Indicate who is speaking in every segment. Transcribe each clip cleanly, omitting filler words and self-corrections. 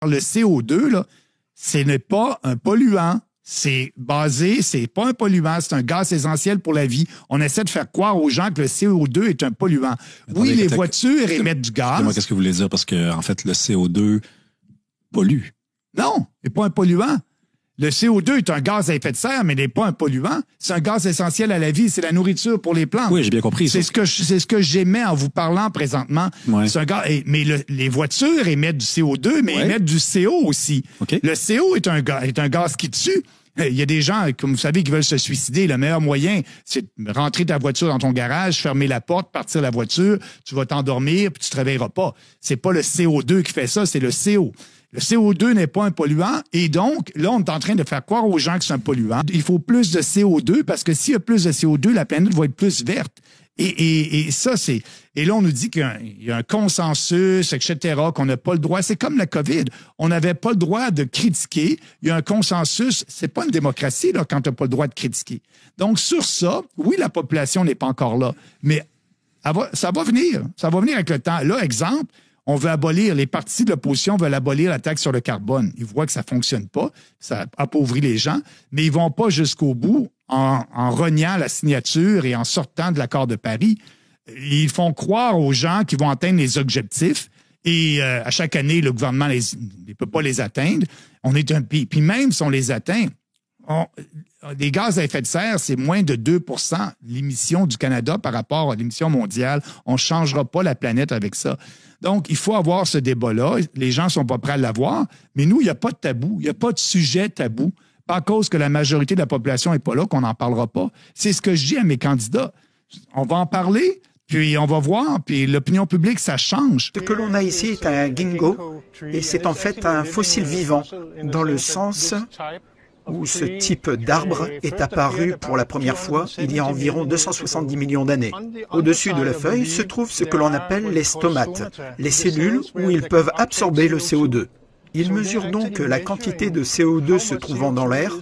Speaker 1: Le CO2, là, ce n'est pas un polluant. C'est pas un polluant, c'est un gaz essentiel pour la vie. On essaie de faire croire aux gens que le CO2 est un polluant.
Speaker 2: Attendez,
Speaker 1: oui, les voitures émettent du gaz.
Speaker 2: Moi, qu'est-ce que vous voulez dire? Parce que, en fait, le CO2 pollue.
Speaker 1: Non, il n'est pas un polluant. Le CO2 est un gaz à effet de serre, mais il n'est pas un polluant. C'est un gaz essentiel à la vie. C'est la nourriture pour les plantes.
Speaker 2: Oui, j'ai bien compris.
Speaker 1: C'est ce que j'émets en vous parlant présentement.
Speaker 2: Ouais.
Speaker 1: C'est un gaz, mais les voitures émettent du CO2, mais émettent du CO aussi.
Speaker 2: Okay.
Speaker 1: Le CO est un gaz qui tue. Il y a des gens, comme vous savez, qui veulent se suicider. Le meilleur moyen, c'est de rentrer ta voiture dans ton garage, fermer la porte, partir la voiture, tu vas t'endormir, puis tu te réveilleras pas. C'est pas le CO2 qui fait ça, c'est le CO. Le CO2 n'est pas un polluant et donc, là, on est en train de faire croire aux gens que c'est un polluant. Il faut plus de CO2 parce que s'il y a plus de CO2, la planète va être plus verte. Et ça, c'est... Et là, on nous dit qu'il y a un consensus, etc., qu'on n'a pas le droit. C'est comme la COVID. On n'avait pas le droit de critiquer. Il y a un consensus. C'est pas une démocratie, là, quand tu n'as pas le droit de critiquer. Donc, sur ça, oui, la population n'est pas encore là, mais ça va venir. Ça va venir avec le temps. Là, exemple, on veut abolir, les partis de l'opposition veulent abolir la taxe sur le carbone. Ils voient que ça fonctionne pas, ça appauvrit les gens, mais ils vont pas jusqu'au bout en reniant la signature et en sortant de l'accord de Paris. Ils font croire aux gens qu'ils vont atteindre les objectifs et à chaque année, le gouvernement ne peut pas les atteindre. On est un pays. Puis même si on les atteint, les gaz à effet de serre, c'est moins de 2 % l'émission du Canada par rapport à l'émission mondiale. On ne changera pas la planète avec ça. Donc, il faut avoir ce débat-là. Les gens ne sont pas prêts à l'avoir, mais nous, il n'y a pas de tabou. Il n'y a pas de sujet tabou. Pas à cause que la majorité de la population n'est pas là qu'on n'en parlera pas. C'est ce que je dis à mes candidats. On va en parler, puis on va voir, puis l'opinion publique, ça change.
Speaker 3: Ce que l'on a ici est un ginkgo, et c'est en fait un fossile vivant, dans le sens où ce type d'arbre est apparu pour la première fois il y a environ 270 millions d'années. Au-dessus de la feuille se trouve ce que l'on appelle les stomates, les cellules où ils peuvent absorber le CO2. Ils mesurent donc la quantité de CO2 se trouvant dans l'air,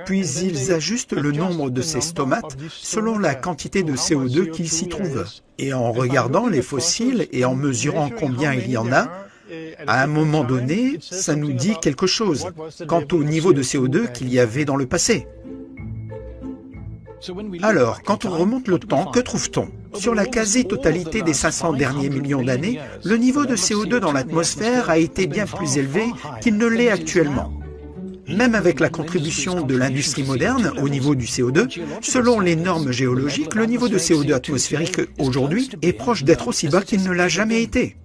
Speaker 3: puis ils ajustent le nombre de ces stomates selon la quantité de CO2 qui s'y trouve. Et en regardant les fossiles et en mesurant combien il y en a, à un moment donné, ça nous dit quelque chose quant au niveau de CO2 qu'il y avait dans le passé. Alors, quand on remonte le temps, que trouve-t-on? Sur la quasi-totalité des 500 derniers millions d'années, le niveau de CO2 dans l'atmosphère a été bien plus élevé qu'il ne l'est actuellement. Même avec la contribution de l'industrie moderne au niveau du CO2, selon les normes géologiques, le niveau de CO2 atmosphérique aujourd'hui est proche d'être aussi bas qu'il ne l'a jamais été.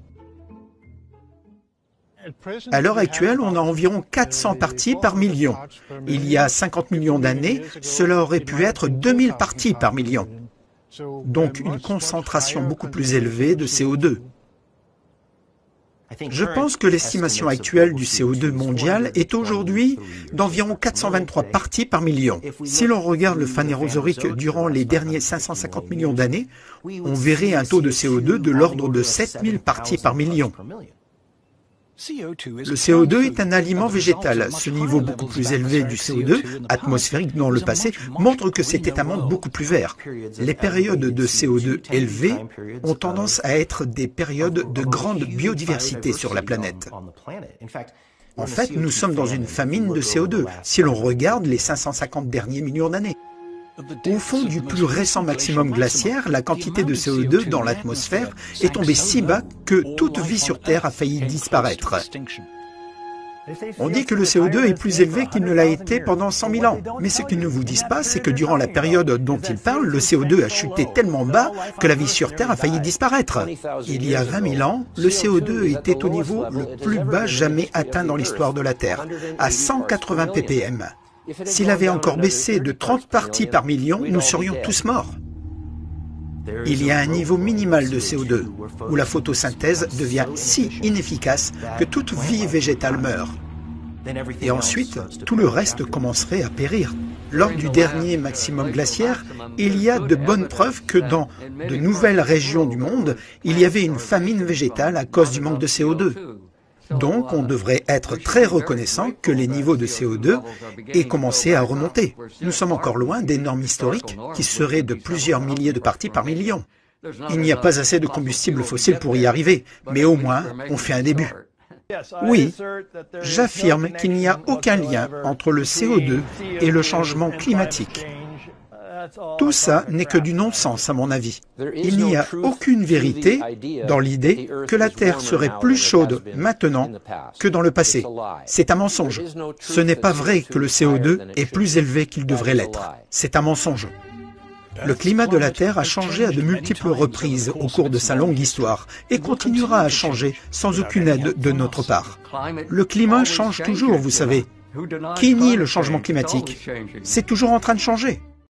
Speaker 3: À l'heure actuelle, on a environ 400 parties par million. Il y a 50 millions d'années, cela aurait pu être 2000 parties par million. Donc une concentration beaucoup plus élevée de CO2. Je pense que l'estimation actuelle du CO2 mondial est aujourd'hui d'environ 423 parties par million. Si l'on regarde le phanérosaurique durant les derniers 550 millions d'années, on verrait un taux de CO2 de l'ordre de 7000 parties par million. Le CO2 est un aliment végétal. Ce niveau beaucoup plus élevé du CO2, atmosphérique dans le passé, montre que c'était un monde beaucoup plus vert. Les périodes de CO2 élevées ont tendance à être des périodes de grande biodiversité sur la planète. En fait, nous sommes dans une famine de CO2, si l'on regarde les 550 derniers millions d'années. Au fond du plus récent maximum glaciaire, la quantité de CO2 dans l'atmosphère est tombée si bas que toute vie sur Terre a failli disparaître. On dit que le CO2 est plus élevé qu'il ne l'a été pendant 100 000 ans. Mais ce qu'ils ne vous disent pas, c'est que durant la période dont ils parlent, le CO2 a chuté tellement bas que la vie sur Terre a failli disparaître. Il y a 20 000 ans, le CO2 était au niveau le plus bas jamais atteint dans l'histoire de la Terre, à 180 ppm. S'il avait encore baissé de 30 parties par million, nous serions tous morts. Il y a un niveau minimal de CO2, où la photosynthèse devient si inefficace que toute vie végétale meurt. Et ensuite, tout le reste commencerait à périr. Lors du dernier maximum glaciaire, il y a de bonnes preuves que dans de nouvelles régions du monde, il y avait une famine végétale à cause du manque de CO2. Donc, on devrait être très reconnaissant que les niveaux de CO2 aient commencé à remonter. Nous sommes encore loin des normes historiques qui seraient de plusieurs milliers de parties par million. Il n'y a pas assez de combustible fossile pour y arriver, mais au moins, on fait un début. Oui, j'affirme qu'il n'y a aucun lien entre le CO2 et le changement climatique. Tout ça n'est que du non-sens à mon avis. Il n'y a aucune vérité dans l'idée que la Terre serait plus chaude maintenant que dans le passé. C'est un mensonge. Ce n'est pas vrai que le CO2 est plus élevé qu'il devrait l'être. C'est un mensonge. Le climat de la Terre a changé à de multiples reprises au cours de sa longue histoire et continuera à changer sans aucune aide de notre part. Le climat change toujours, vous savez. Qui nie le changement climatique? C'est toujours en train de changer.